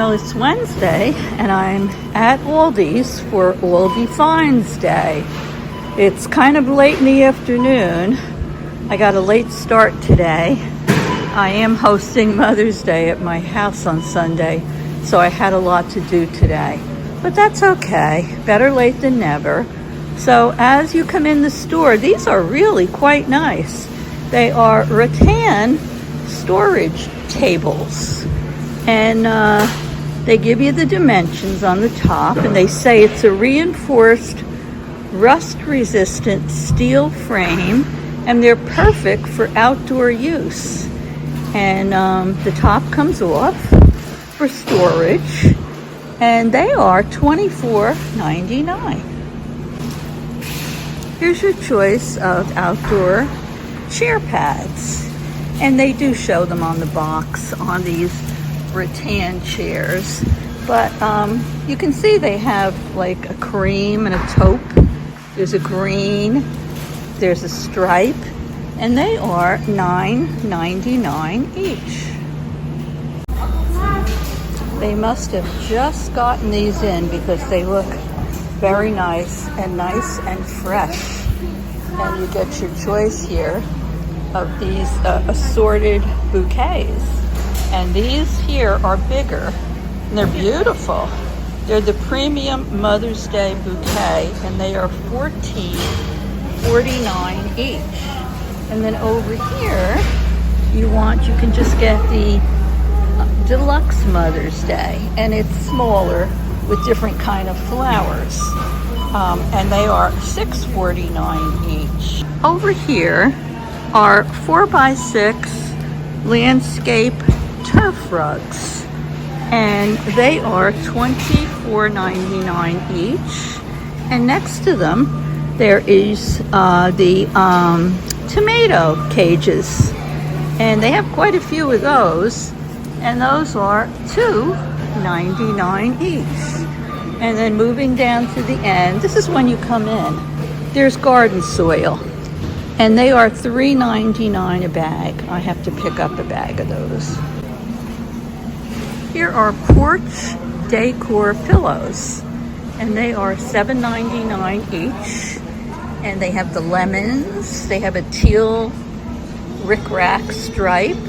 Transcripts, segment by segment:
Well, it's Wednesday and I'm at Aldi's for Aldi Finds Day. It's kind of late in the afternoon. I got a late start today. I am hosting Mother's Day at my house on Sunday, so I had a lot to do today. But that's okay. Better late than never. So as you come in the store, these are really quite nice. They are rattan storage tables. And they give you the dimensions on the top, and they say it's a reinforced rust-resistant steel frame, and they're perfect for outdoor use. And the top comes off for storage, and they are $24.99. Here's your choice of outdoor chair pads, and they do show them on the box on these rattan chairs, but you can see they have like a cream and a taupe. There's a green, there's a stripe, and they are $9.99 each. They must have just gotten these in because they look very nice and fresh. And you get your choice here of these assorted bouquets. And these here are bigger, and they're beautiful. They're the premium Mother's Day bouquet, and they are $14.49 each. And then over here, you can just get the deluxe Mother's Day, and it's smaller with different kind of flowers. And they are $6.49 each. Over here are 4x6 landscape turf rugs, and they are $24.99 each. And next to them there is the tomato cages, and they have quite a few of those, and those are $2.99 each. And then moving down to the end, this is when you come in, there's garden soil, and they are $3.99 a bag. I have to pick up a bag of those. Here are porch decor pillows, and they are $7.99 each. And they have the lemons. They have a teal rickrack stripe.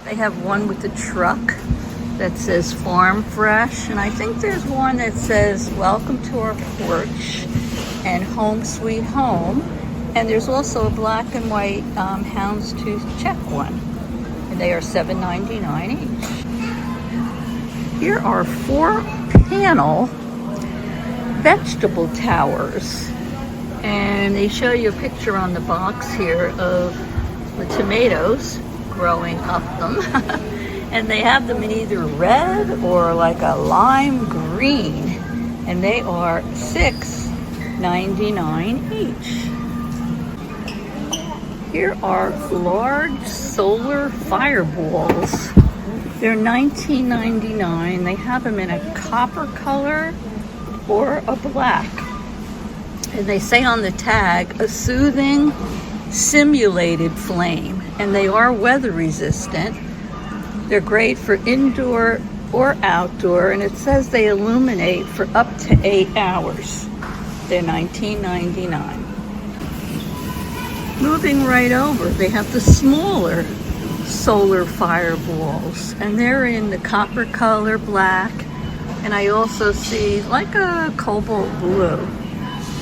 They have one with the truck that says Farm Fresh. And I think there's one that says Welcome to Our Porch and Home Sweet Home. And there's also a black and white houndstooth check one. And they are $7.99 each. Here are 4-panel vegetable towers, and they show you a picture on the box here of the tomatoes growing up them. And they have them in either red or like a lime green, and they are $6.99 each. Here are large solar fireballs. They're $19.99. They have them in a copper color or a black. And they say on the tag, a soothing, simulated flame. And they are weather resistant. They're great for indoor or outdoor. And it says they illuminate for up to 8 hours. They're $19.99. Moving right over, they have the smaller solar fireballs, and they're in the copper color, black, and I also see like a cobalt blue,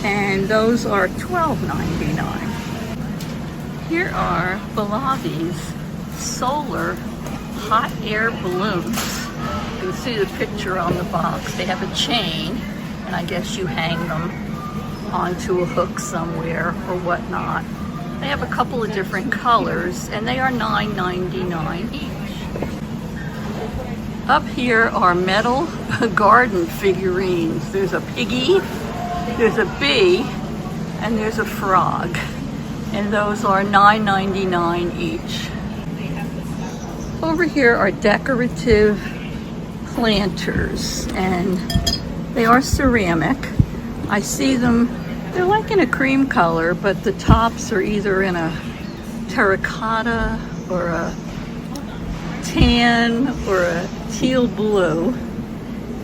and those are $12.99. Here are Balavi's solar hot air balloons. You can see the picture on the box. They have a chain, and I guess you hang them onto a hook somewhere or whatnot. They have a couple of different colors, and they are $9.99 each. Up here are metal garden figurines. There's a piggy, there's a bee, and there's a frog. And those are $9.99 each. Over here are decorative planters, and they are ceramic. I see them. They're like in a cream color, but the tops are either in a terracotta or a tan or a teal blue.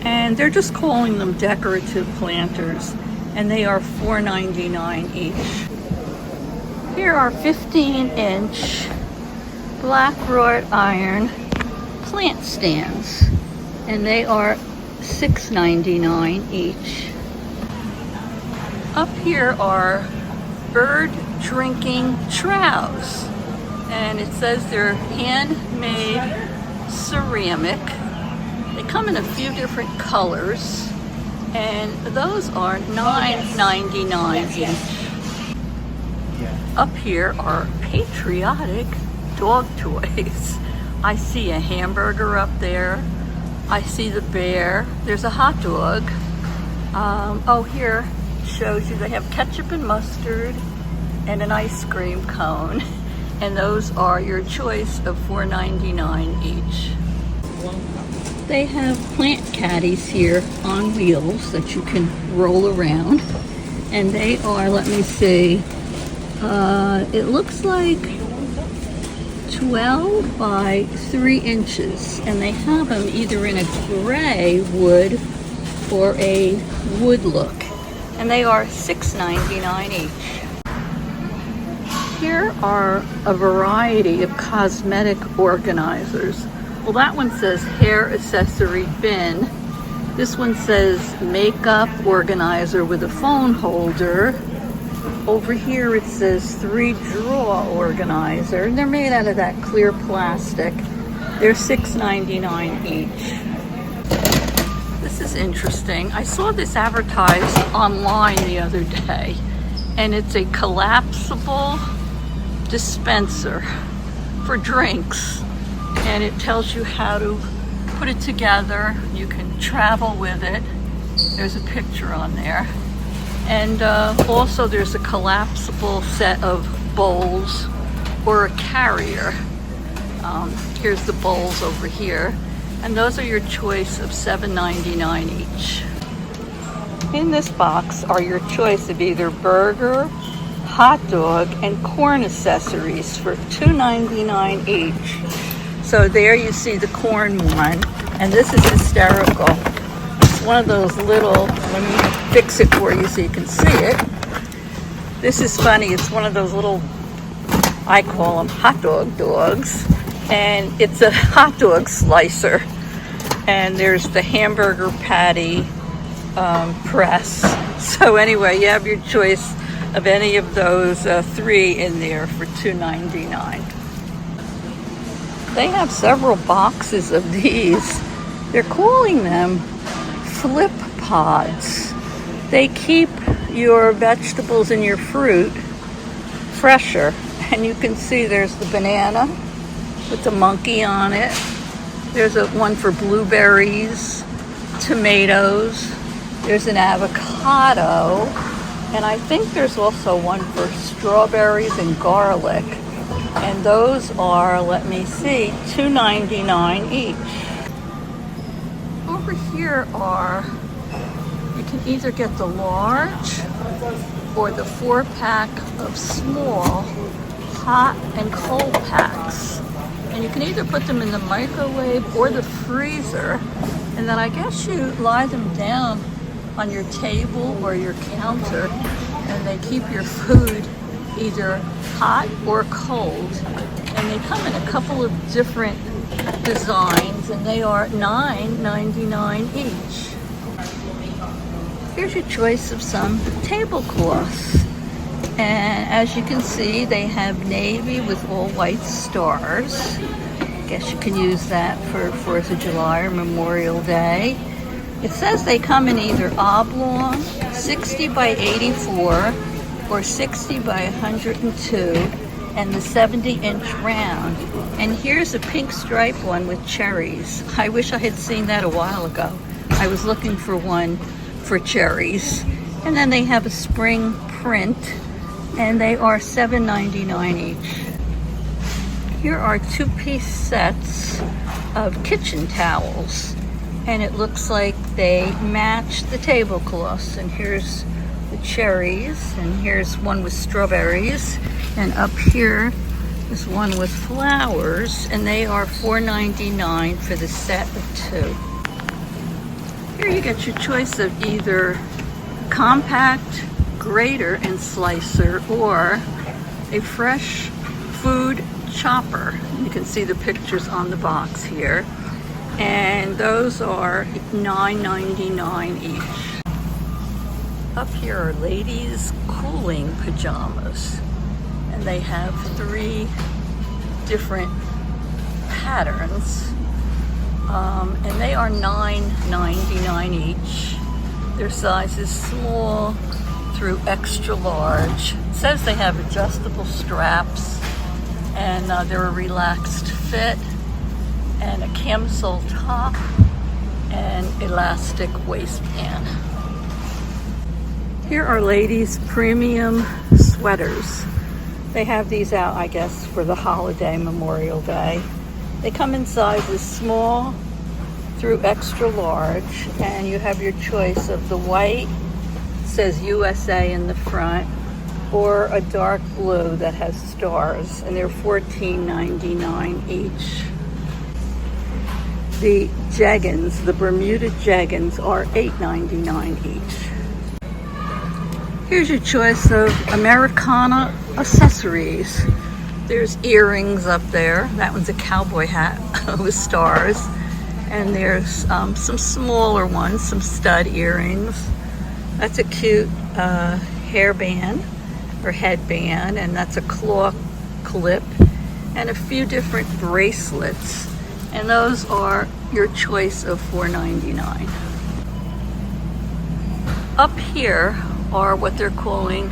And they're just calling them decorative planters, and they are $4.99 each. Here are 15-inch black wrought iron plant stands, and they are $6.99 each. Up here are bird drinking troughs, and it says they're handmade ceramic. They come in a few different colors, and those are $9.99 each. Up here are patriotic dog toys. I see a hamburger up there. I see the bear. There's a hot dog. Oh, here shows you they have ketchup and mustard and an ice cream cone. And those are your choice of $4.99 each. They have plant caddies here on wheels that you can roll around. And they are, let me see, it looks like 12 by 3 inches. And they have them either in a gray wood or a wood look. And they are $6.99 each. Here are a variety of cosmetic organizers. Well, that one says hair accessory bin. This one says makeup organizer with a phone holder. Over here it says 3-drawer organizer. And they're made out of that clear plastic. They're $6.99 each. This is interesting. I saw this advertised online the other day, and it's a collapsible dispenser for drinks, and it tells you how to put it together. You can travel with it. There's a picture on there. And also there's a collapsible set of bowls or a carrier. Here's the bowls over here. And those are your choice of $7.99 each. In this box are your choice of either burger, hot dog, and corn accessories for $2.99 each. So there you see the corn one, and this is hysterical. It's one of those little, let me fix it for you so you can see it. This is funny. It's one of those little, I call them hot dog dogs. And it's a hot dog slicer, and there's the hamburger patty press. So anyway, you have your choice of any of those 3 in there for $2.99. They have several boxes of these. They're calling them flip pods. They keep your vegetables and your fruit fresher, and you can see there's the banana with the monkey on it. There's one for blueberries, tomatoes. There's an avocado. And I think there's also one for strawberries and garlic. And those are, let me see, $2.99 each. Over here are, you can either get the large or the 4-pack of small hot and cold packs. And you can either put them in the microwave or the freezer, and then I guess you lie them down on your table or your counter, and they keep your food either hot or cold. And they come in a couple of different designs, and they are $9.99 each. Here's your choice of some tablecloths. And as you can see, they have navy with all white stars. Guess you can use that for 4th of July or Memorial Day. It says they come in either oblong, 60 by 84, or 60 by 102, and the 70-inch round. And here's a pink stripe one with cherries. I wish I had seen that a while ago. I was looking for one for cherries. And then they have a spring print, and they are $7.99 each. Here are 2-piece sets of kitchen towels, and it looks like they match the tablecloths. And here's the cherries, and here's one with strawberries, and up here is one with flowers, and they are $4.99 for the set of 2. Here you get your choice of either compact grater and slicer or a fresh food chopper. You can see the pictures on the box here. And those are $9.99 each. Up here are ladies' cooling pajamas. And they have 3 different patterns. And they are $9.99 each. Their size is small through extra large. It says they have adjustable straps, and they're a relaxed fit, and a camisole top, and elastic waistband. Here are ladies' premium sweaters. They have these out, I guess, for the holiday, Memorial Day. They come in sizes small through extra large, and you have your choice of the white, says USA in the front, or a dark blue that has stars, and they're $14.99 each. The jeggings, the Bermuda jeggings, are $8.99 each. Here's your choice of Americana accessories. There's earrings up there. That one's a cowboy hat with stars. And there's some smaller ones, some stud earrings. That's a cute hairband or headband, and that's a claw clip, and a few different bracelets. And those are your choice of $4.99. Up here are what they're calling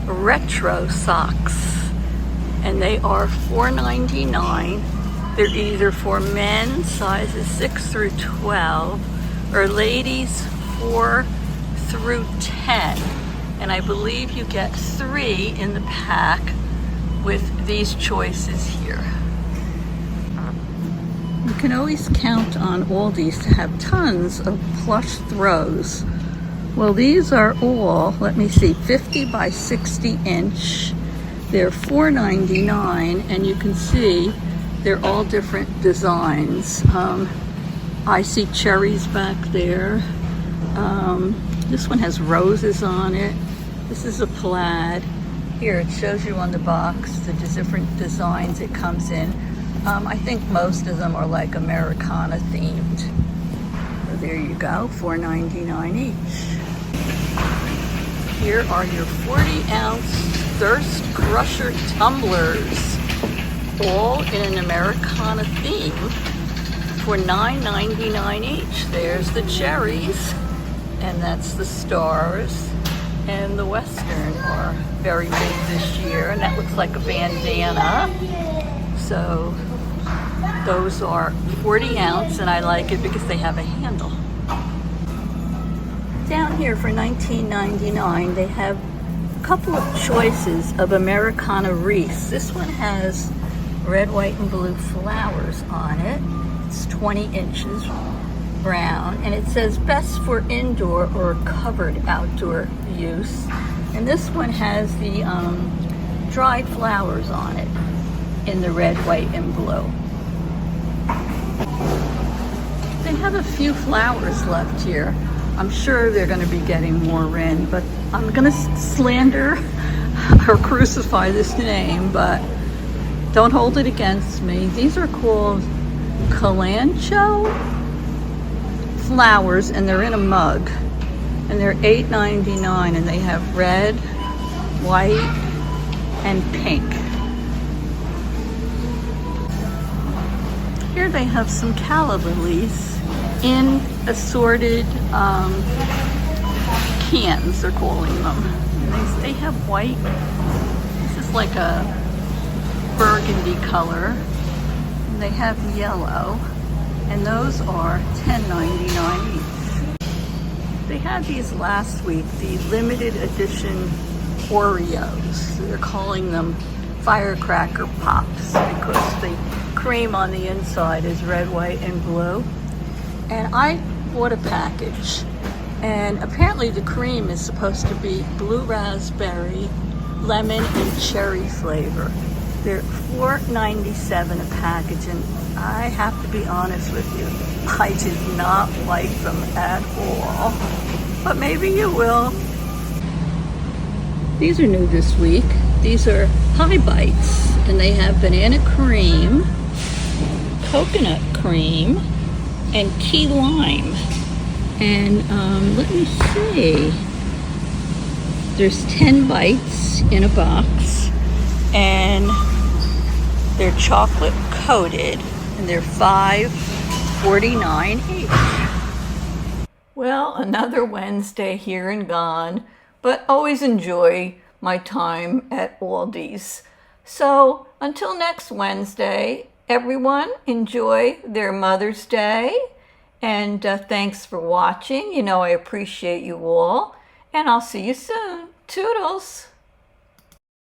retro socks, and they are $4.99. They're either for men, sizes 6 through 12, or ladies 4 through 10. And I believe you get 3 in the pack with these choices here. You can always count on Aldi's to have tons of plush throws. Well, these are all, let me see, 50 by 60 inch. They're $4.99, and you can see they're all different designs. I see cherries back there. This one has roses on it. This is a plaid. Here, it shows you on the box the different designs it comes in. I think most of them are like Americana themed. So there you go, $4.99 each. Here are your 40-ounce Thirst Crusher tumblers, all in an Americana theme for $9.99 each. There's the cherries, and that's the stars, and the Western are very big this year, and that looks like a bandana. So those are 40 ounce, and I like it because they have a handle. Down here for $19.99, they have a couple of choices of Americana wreaths. This one has red, white, and blue flowers on it. It's 20 inches brown, and it says best for indoor or covered outdoor use. And this one has the dried flowers on it in the red, white, and blue. They have a few flowers left here. I'm sure they're going to be getting more in, but I'm going to slander or crucify this name, but don't hold it against me. These are called Calancho flowers, and they're in a mug, and they're $8.99, and they have red, white, and pink. Here they have some calla lilies in assorted cans, they're calling them. And they have white. This is like a burgundy color. And they have yellow, and those are $10.99 each. They had these last week, the limited edition Oreos. They're calling them firecracker pops because the cream on the inside is red, white, and blue. And I bought a package, and apparently the cream is supposed to be blue raspberry, lemon, and cherry flavor. They're $4.97 a package, and I have to be honest with you, I did not like them at all, but maybe you will. These are new this week. These are Pie Bites, and they have banana cream, coconut cream, and key lime. And let me see. There's 10 bites in a box, and they're chocolate coated, and they're $5.49 each. Well, another Wednesday here and gone, but always enjoy my time at Aldi's. So until next Wednesday, everyone enjoy their Mother's Day, and thanks for watching. You know I appreciate you all, and I'll see you soon. Toodles!